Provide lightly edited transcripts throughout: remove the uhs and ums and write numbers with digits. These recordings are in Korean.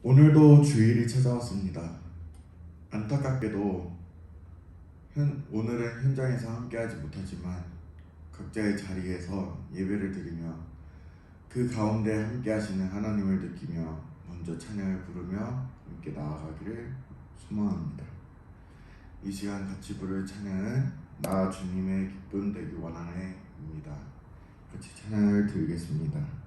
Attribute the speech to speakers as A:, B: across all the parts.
A: 오늘도 주일이 찾아왔습니다. 안타깝게도 오늘은 현장에서 함께하지 못하지만 각자의 자리에서 예배를 드리며 그 가운데 함께하시는 하나님을 느끼며 먼저 찬양을 부르며 함께 나아가기를 소망합니다. 이 시간 같이 부를 찬양은 나 주님의 기쁨 되기 원하네입니다. 같이 찬양을 드리겠습니다.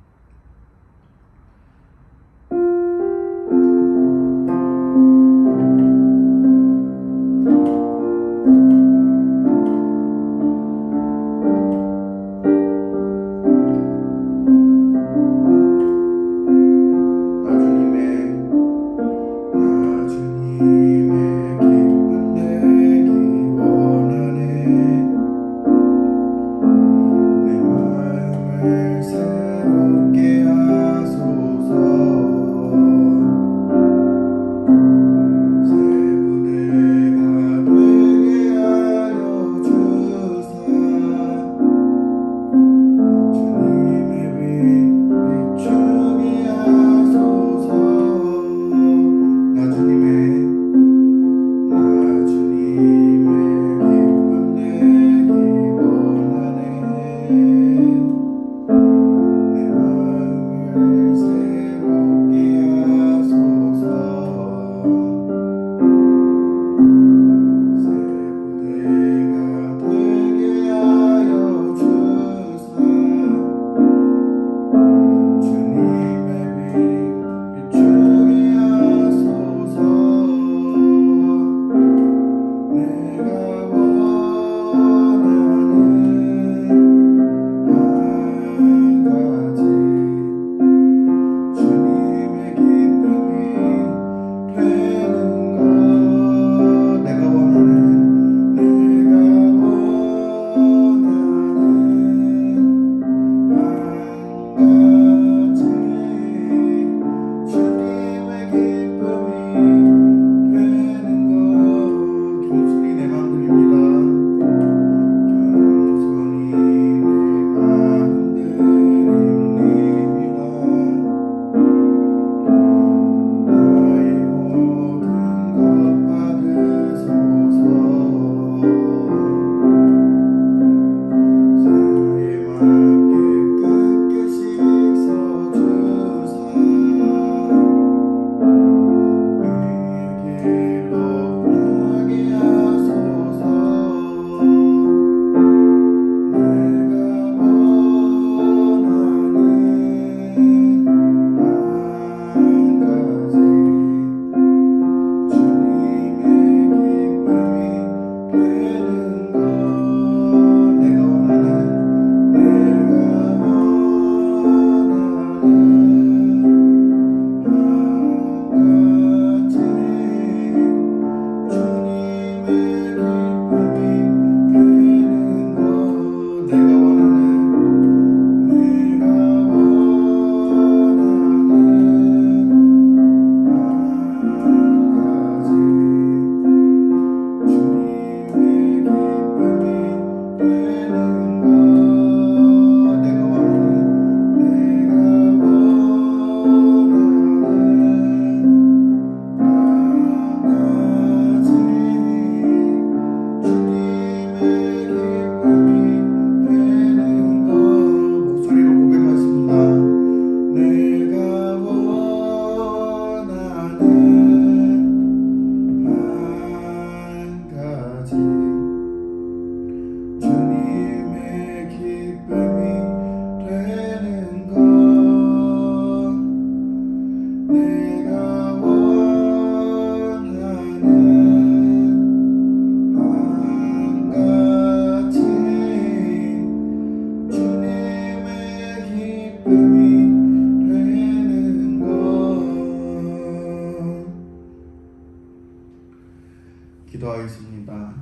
A: 기도하겠습니다.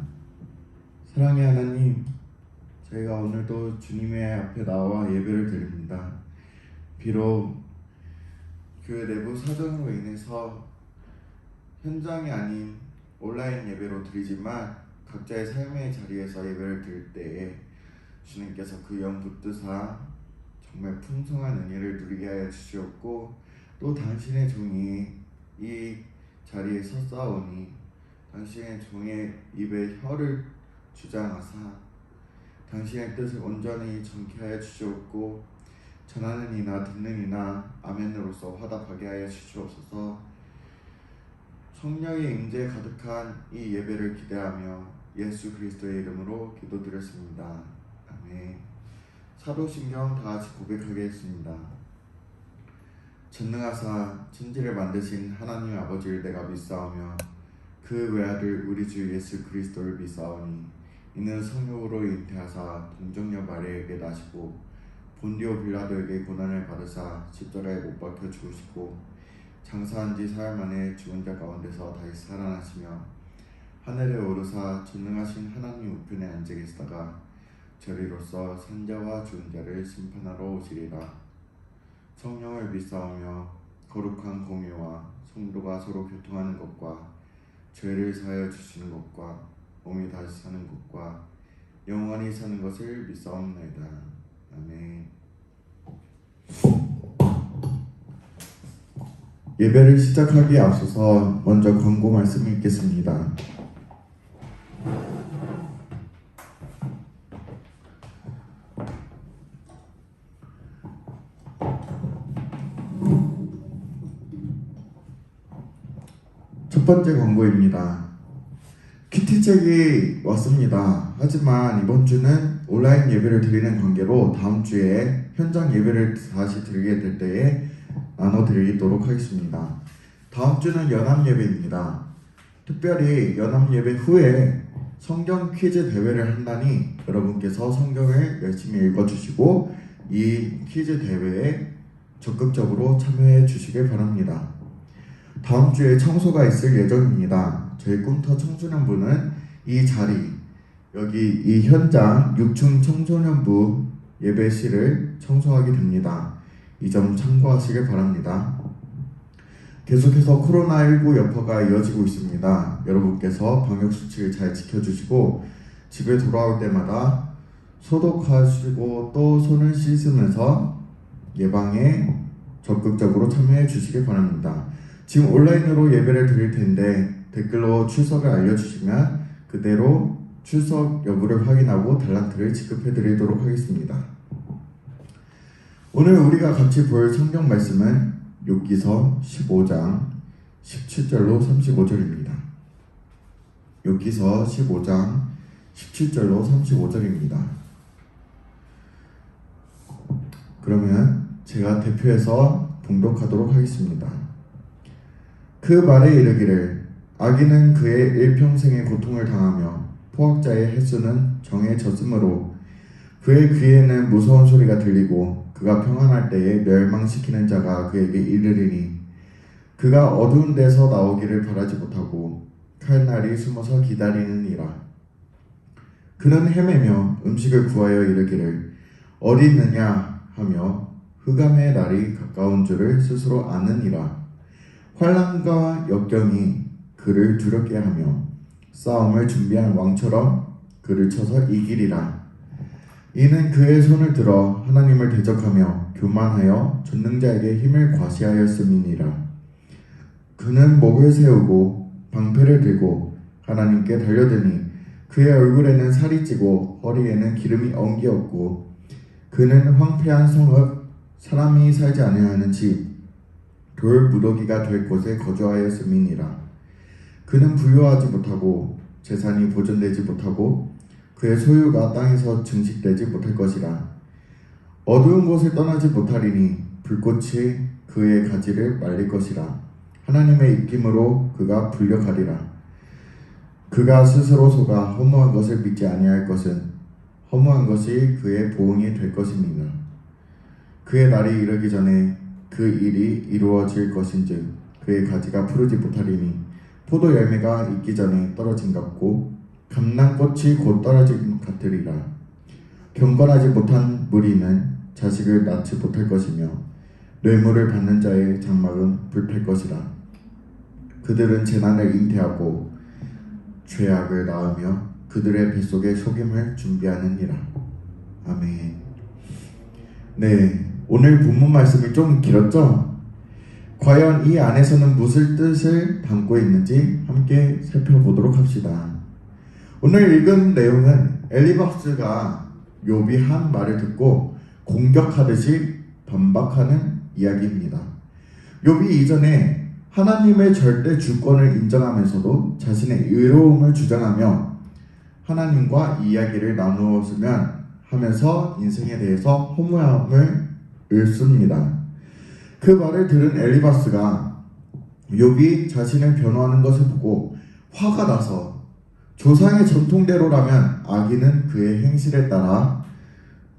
A: 사랑의 하나님, 저희가 오늘도 주님의 앞에 나와 예배를 드립니다. 비록 교회 내부 사정으로 인해서 현장이 아닌 온라인 예배로 드리지만 각자의 삶의 자리에서 예배를 드릴 때에 주님께서 그 영 붙드사 정말 풍성한 은혜를 누리게 하여 주시옵고, 또 당신의 종이 이 자리에 섰사오니 당신의 종의 입에 혀를 주장하사 당신의 뜻을 온전히 정케하여 주시옵고 전하는 이나 듣는 이나 아멘으로서 화답하게 하여 주시옵소서. 성령의 임재 가득한 이 예배를 기대하며 예수 그리스도의 이름으로 기도드렸습니다. 아멘. 사도신경 다같이 고백하겠습니다. 전능하사 천지를 만드신 하나님 아버지를 내가 믿사오며 그 외아들 우리 주 예수 그리스도를 믿사오니 이는 성령으로 잉태하사 동정녀 마리아에게 나시고 본디오 빌라도에게 고난을 받으사 십자가에 못 박혀 죽으시고 장사한 지 사흘 만에 죽은 자 가운데서 다시 살아나시며 하늘에 오르사 전능하신 하나님 우편에 앉아 계시다가 저리로서 산자와 죽은 자를 심판하러 오시리라. 성령을 믿사오며 거룩한 공예와 성도가 서로 교통하는 것과 죄를 사하여 주시는 것과 몸이 다시 사는 것과 영원히 사는 것을 믿사옵나이다. 아멘. 예배를 시작하기에 앞서서 먼저 광고 말씀을 읽겠습니다. 첫 번째 광고입니다. 큐티책이 왔습니다. 하지만 이번 주는 온라인 예배를 드리는 관계로 다음 주에 현장 예배를 다시 드리게 될 때에 나눠드리도록 하겠습니다. 다음 주는 연합 예배입니다. 특별히 연합 예배 후에 성경 퀴즈 대회를 한다니 여러분께서 성경을 열심히 읽어주시고 이 퀴즈 대회에 적극적으로 참여해 주시길 바랍니다. 다음 주에 청소가 있을 예정입니다. 저희 꿈터 청소년부는 이 자리, 여기 이 현장 6층 청소년부 예배실을 청소하게 됩니다. 이 점 참고하시길 바랍니다. 계속해서 코로나19 여파가 이어지고 있습니다. 여러분께서 방역수칙을 잘 지켜주시고 집에 돌아올 때마다 소독하시고 또 손을 씻으면서 예방에 적극적으로 참여해 주시길 바랍니다. 지금 온라인으로 예배를 드릴 텐데 댓글로 출석을 알려주시면 그대로 출석 여부를 확인하고 달란트를 지급해 드리도록 하겠습니다. 오늘 우리가 같이 볼 성경 말씀은 욥기서 15장 17절로 35절입니다. 욥기서 15장 17절로 35절입니다. 그러면 제가 대표해서 봉독하도록 하겠습니다. 그 말에 이르기를 악인은 그의 일평생의 고통을 당하며 포악자의 횟수는 정해졌으므로 그의 귀에는 무서운 소리가 들리고 그가 평안할 때에 멸망시키는 자가 그에게 이르리니 그가 어두운 데서 나오기를 바라지 못하고 칼날이 숨어서 기다리느니라. 그는 헤매며 음식을 구하여 이르기를 어디 있느냐 하며 흑암의 날이 가까운 줄을 스스로 아느니라. 환난과 역경이 그를 두렵게 하며 싸움을 준비한 왕처럼 그를 쳐서 이기리라. 이는 그의 손을 들어 하나님을 대적하며 교만하여 전능자에게 힘을 과시하였음이니라. 그는 목을 세우고 방패를 들고 하나님께 달려드니 그의 얼굴에는 살이 찌고 허리에는 기름이 엉기었고 그는 황폐한 성읍 사람이 살지 아니하는 집 돌 무더기가 될 곳에 거주하였음이니라. 그는 부유하지 못하고 재산이 보존되지 못하고 그의 소유가 땅에서 증식되지 못할 것이라. 어두운 곳을 떠나지 못하리니 불꽃이 그의 가지를 말릴 것이라. 하나님의 입김으로 그가 불려가리라. 그가 스스로 속아 허무한 것을 믿지 아니할 것은 허무한 것이 그의 보응이 될 것입니다. 그의 날이 이르기 전에 그 일이 이루어질 것인즉 그의 가지가 푸르지 못하리니 포도 열매가 익기 전에 떨어진 같고 감람꽃이 곧 떨어진 같으리라. 경건하지 못한 무리는 자식을 낳지 못할 것이며 뇌물을 받는 자의 장막은 불탈 것이라. 그들은 재난을 잉태하고 죄악을 낳으며 그들의 뱃속에 속임을 준비하느니라. 아멘. 네, 오늘 본문 말씀이 좀 길었죠? 과연 이 안에서는 무슨 뜻을 담고 있는지 함께 살펴보도록 합시다. 오늘 읽은 내용은 엘리바스가 욥이 한 말을 듣고 공격하듯이 반박하는 이야기입니다. 욥이 이전에 하나님의 절대 주권을 인정하면서도 자신의 의로움을 주장하며 하나님과 이야기를 나누었으면 하면서 인생에 대해서 허무함을 읊습니다. 그 말을 들은 엘리바스가 욥이 자신을 변호하는 것을 보고 화가 나서 조상의 전통대로라면 악인은 그의 행실에 따라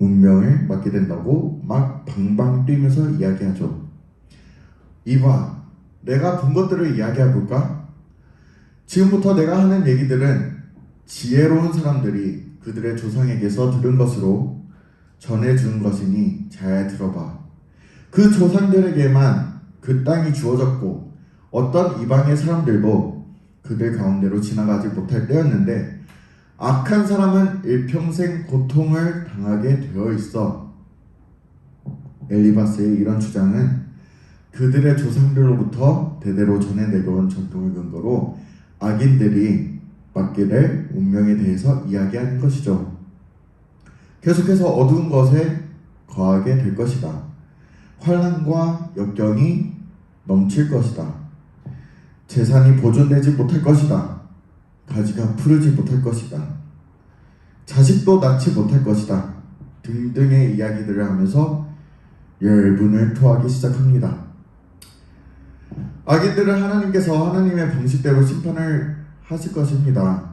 A: 운명을 맞게 된다고 막 방방 뛰면서 이야기하죠. 이봐, 내가 본 것들을 이야기해 볼까? 지금부터 내가 하는 얘기들은 지혜로운 사람들이 그들의 조상에게서 들은 것으로 전해준 것이니 잘 들어봐. 그 조상들에게만 그 땅이 주어졌고 어떤 이방의 사람들도 그들 가운데로 지나가지 못할 때였는데 악한 사람은 일평생 고통을 당하게 되어 있어. 엘리바스의 이런 주장은 그들의 조상들로부터 대대로 전해내려온 전통을 근거로 악인들이 맞게 될 운명에 대해서 이야기하는 것이죠. 계속해서 어두운 것에 거하게 될 것이다. 환난과 역경이 넘칠 것이다. 재산이 보존되지 못할 것이다. 가지가 푸르지 못할 것이다. 자식도 낳지 못할 것이다. 등등의 이야기들을 하면서 열분을 토하기 시작합니다. 악인들은 하나님께서 하나님의 방식대로 심판을 하실 것입니다.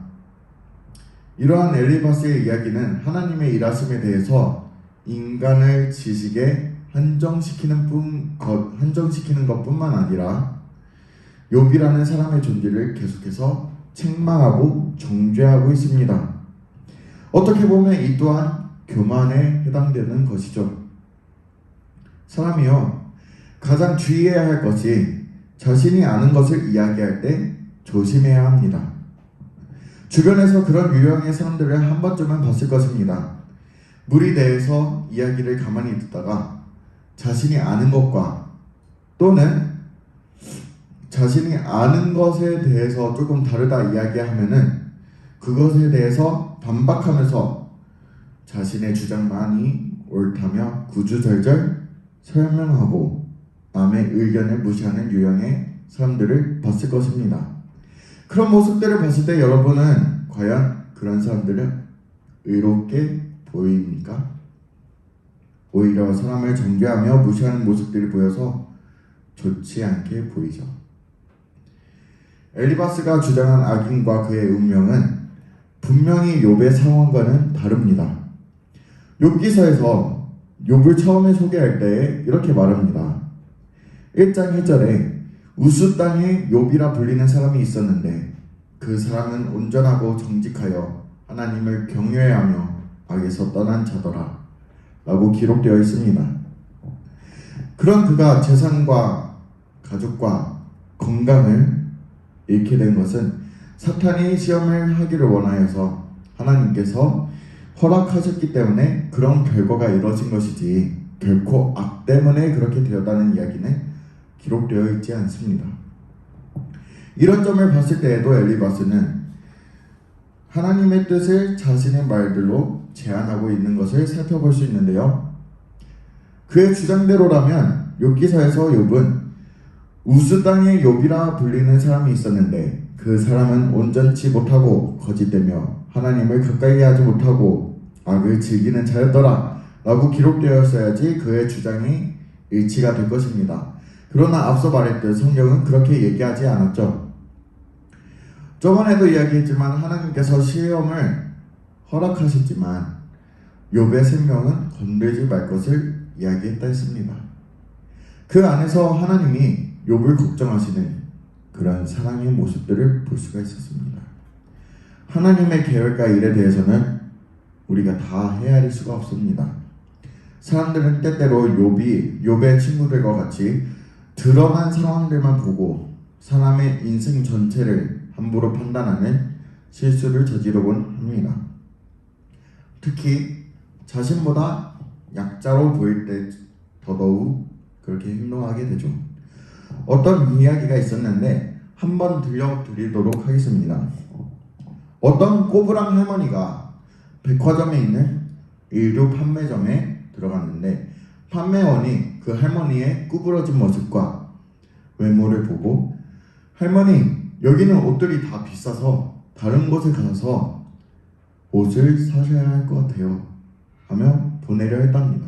A: 이러한 엘리바스의 이야기는 하나님의 일하심에 대해서 인간을 지식에 한정시키는 것뿐만 아니라 욥이라는 사람의 존재를 계속해서 책망하고 정죄하고 있습니다. 어떻게 보면 이 또한 교만에 해당되는 것이죠. 사람이요, 가장 주의해야 할 것이 자신이 아는 것을 이야기할 때 조심해야 합니다. 주변에서 그런 유형의 사람들을 한 번쯤은 봤을 것입니다. 무리 내에서 이야기를 가만히 듣다가 자신이 아는 것과 또는 자신이 아는 것에 대해서 조금 다르다 이야기하면은 그것에 대해서 반박하면서 자신의 주장만이 옳다며 구주절절 설명하고 남의 의견을 무시하는 유형의 사람들을 봤을 것입니다. 그런 모습들을 봤을 때 여러분은 과연 그런 사람들은 의롭게 보입니까? 오히려 사람을 정죄하며 무시하는 모습들이 보여서 좋지 않게 보이죠. 엘리바스가 주장한 악인과 그의 운명은 분명히 욥의 상황과는 다릅니다. 욥기서에서 욥을 처음에 소개할 때 이렇게 말합니다. 1장 1절에 우스 땅에 욥이라 불리는 사람이 있었는데 그 사람은 온전하고 정직하여 하나님을 경외하며 악에서 떠난 자더라 라고 기록되어 있습니다. 그런 그가 재산과 가족과 건강을 잃게 된 것은 사탄이 시험을 하기를 원하여서 하나님께서 허락하셨기 때문에 그런 결과가 이뤄진 것이지 결코 악 때문에 그렇게 되었다는 이야기는 기록되어 있지 않습니다. 이런 점을 봤을 때에도 엘리바스는 하나님의 뜻을 자신의 말들로 제안하고 있는 것을 살펴볼 수 있는데요. 그의 주장대로라면 욥기서에서 욥은 우스 땅에 욥이라 불리는 사람이 있었는데 그 사람은 온전치 못하고 거짓되며 하나님을 가까이 하지 못하고 악을 즐기는 자였더라 라고 기록되었어야지 그의 주장이 일치가 될 것입니다. 그러나 앞서 말했듯 성경은 그렇게 얘기하지 않았죠. 저번에도 이야기했지만 하나님께서 시험을 허락하셨지만 욥의 생명은 건들지 말 것을 이야기했다 했습니다. 그 안에서 하나님이 욥을 걱정하시는 그런 사랑의 모습들을 볼 수가 있었습니다. 하나님의 계획과 일에 대해서는 우리가 다 헤아릴 수가 없습니다. 사람들은 때때로 욥의 친구들과 같이 드러난 상황들만 보고 사람의 인생 전체를 함부로 판단하는 실수를 저지르곤 합니다. 특히 자신보다 약자로 보일 때 더더욱 그렇게 행동하게 되죠. 어떤 이야기가 있었는데 한번 들려드리도록 하겠습니다. 어떤 꼬부랑 할머니가 백화점에 있는 의류 판매점에 들어갔는데 판매원이 그 할머니의 구부러진 모습과 외모를 보고 할머니, 여기는 옷들이 다 비싸서 다른 곳에 가서 옷을 사셔야 할 것 같아요 하며 보내려 했답니다.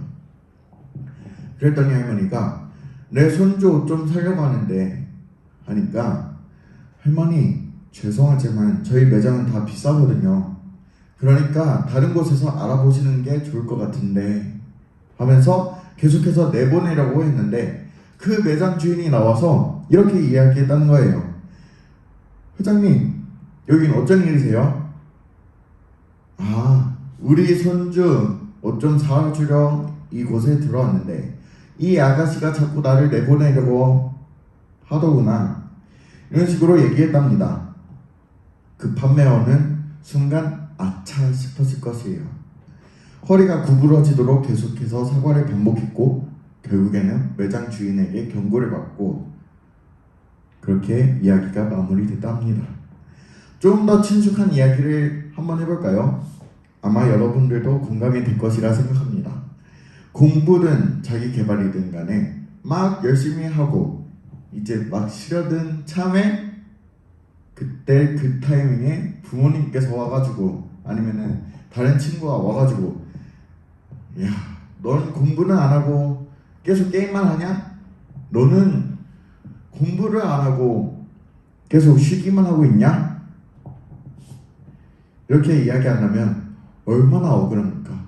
A: 그랬더니 할머니가 내 손주 옷 좀 사려고 하는데 하니까 할머니, 죄송하지만 저희 매장은 다 비싸거든요. 그러니까 다른 곳에서 알아보시는 게 좋을 것 같은데 하면서 계속해서 내보내려고 했는데 그 매장 주인이 나와서 이렇게 이야기했다는 거예요. 회장님, 여긴 어쩐 일이세요? 아, 우리 손주 옷 좀 사주려 이곳에 들어왔는데 이 아가씨가 자꾸 나를 내보내려고 하더구나. 이런 식으로 얘기했답니다. 그 판매원은 순간 아차 싶었을 것이에요. 허리가 구부러지도록 계속해서 사과를 반복했고 결국에는 매장 주인에게 경고를 받고 그렇게 이야기가 마무리됐다 합니다. 좀 더 친숙한 이야기를 한번 해볼까요? 아마 여러분들도 공감이 될 것이라 생각합니다. 공부든 자기 개발이든 간에 막 열심히 하고 이제 막 시려든 참에 그때 그 타이밍에 부모님께서 와가지고 아니면은 다른 친구가 와가지고 야, 넌 공부는 안 하고 계속 게임만 하냐? 너는 공부를 안 하고 계속 쉬기만 하고 있냐? 이렇게 이야기한다면 얼마나 억울합니까?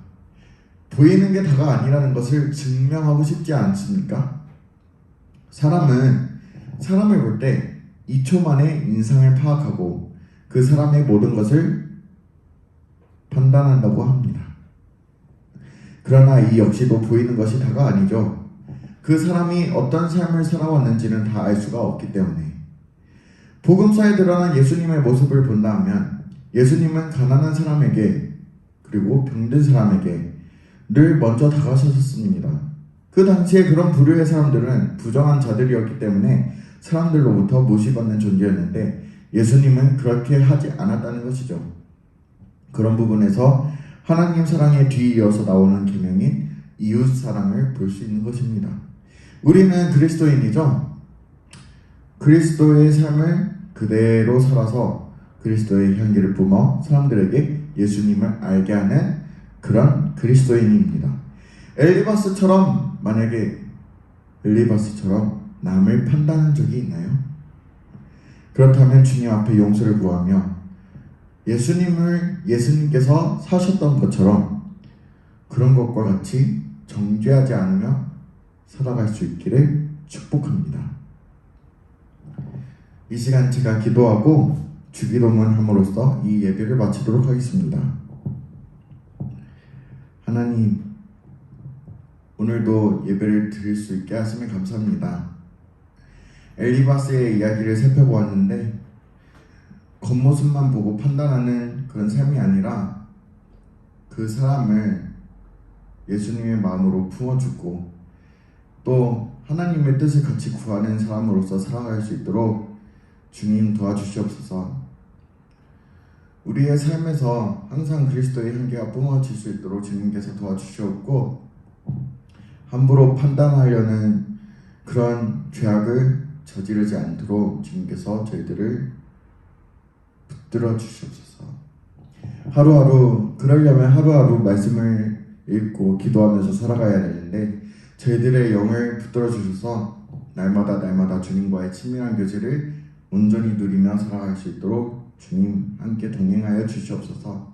A: 보이는 게 다가 아니라는 것을 증명하고 싶지 않습니까? 사람은 사람을 볼 때 2초 만에 인상을 파악하고 그 사람의 모든 것을 판단한다고 합니다. 그러나 이 역시도 보이는 것이 다가 아니죠. 그 사람이 어떤 삶을 살아왔는지는 다 알 수가 없기 때문에 복음서에 드러난 예수님의 모습을 본다 하면 예수님은 가난한 사람에게 그리고 병든 사람에게 늘 먼저 다가서셨습니다. 그 당시에 그런 부류의 사람들은 부정한 자들이었기 때문에 사람들로부터 무시받는 존재였는데 예수님은 그렇게 하지 않았다는 것이죠. 그런 부분에서 하나님 사랑에 뒤이어서 나오는 계명인 이웃 사랑을 볼 수 있는 것입니다. 우리는 그리스도인이죠. 그리스도의 삶을 그대로 살아서 그리스도의 향기를 뿜어 사람들에게 예수님을 알게 하는 그런 그리스도인입니다. 만약에 엘리바스처럼 남을 판단한 적이 있나요? 그렇다면 주님 앞에 용서를 구하며 예수님께서 사셨던 것처럼 그런 것과 같이 정죄하지 않으며 살아갈 수 있기를 축복합니다. 이 시간 제가 기도하고 주기도문 함으로써 이 예배를 마치도록 하겠습니다. 하나님, 오늘도 예배를 드릴 수 있게 하시면 감사합니다. 엘리바스의 이야기를 살펴보았는데 겉모습만 보고 판단하는 그런 삶이 아니라 그 사람을 예수님의 마음으로 품어주고 또 하나님의 뜻을 같이 구하는 사람으로서 살아갈 수 있도록 주님 도와주시옵소서. 우리의 삶에서 항상 그리스도의 향기가 뿜어질 수 있도록 주님께서 도와주시옵고 함부로 판단하려는 그런 죄악을 저지르지 않도록 주님께서 저희들을 붙들어 주시옵소서. 그러려면 하루하루 말씀을 읽고 기도하면서 살아가야 되는데 저희들의 영을 붙들어 주셔서 날마다 주님과의 친밀한 교제를 온전히 누리며 살아갈 수 있도록 주님 함께 동행하여 주시옵소서.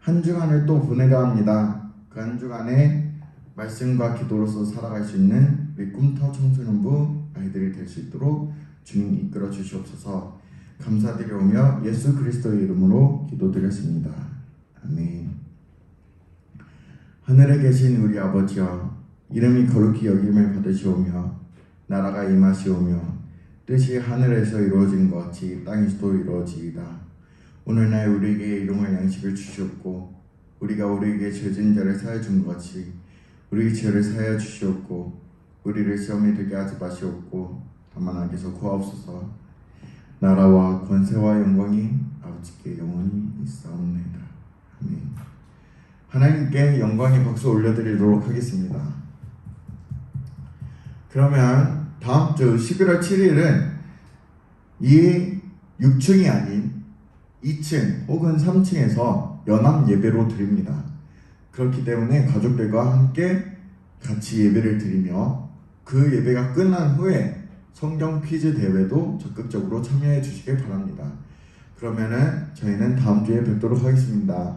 A: 한 주간을 또 보내려 합니다. 그 한 주간에 말씀과 기도로서 살아갈 수 있는 우리 꿈터 청소년부 아이들이 될 수 있도록 주님 이끌어 주시옵소서. 감사드리오며 예수 그리스도의 이름으로 기도드렸습니다. 아멘. 하늘에 계신 우리 아버지여, 이름이 거룩히 여김을 받으시오며 나라가 임하시오며 뜻이 하늘에서 이루어진 것 같이 땅에서도 이루어지이다. 오늘날 우리에게 일용할 양식을 주시옵고 우리가 우리에게 죄진 자를 사하여 준 것 같이 우리 죄를 사하여 주시옵고 우리를 시험에 들게 하지 마시옵고 만하게서 구하옵소서. 나라와 권세와 영광이 아버지께 영원히 있사옵나이다. 아멘. 하나님께 영광의 박수 올려드리도록 하겠습니다. 그러면 다음 주 11월 7일은 이 6층이 아닌 2층 혹은 3층에서 연합 예배로 드립니다. 그렇기 때문에 가족들과 함께 같이 예배를 드리며 그 예배가 끝난 후에 성경 퀴즈 대회도 적극적으로 참여해 주시길 바랍니다. 그러면은 저희는 다음 주에 뵙도록 하겠습니다.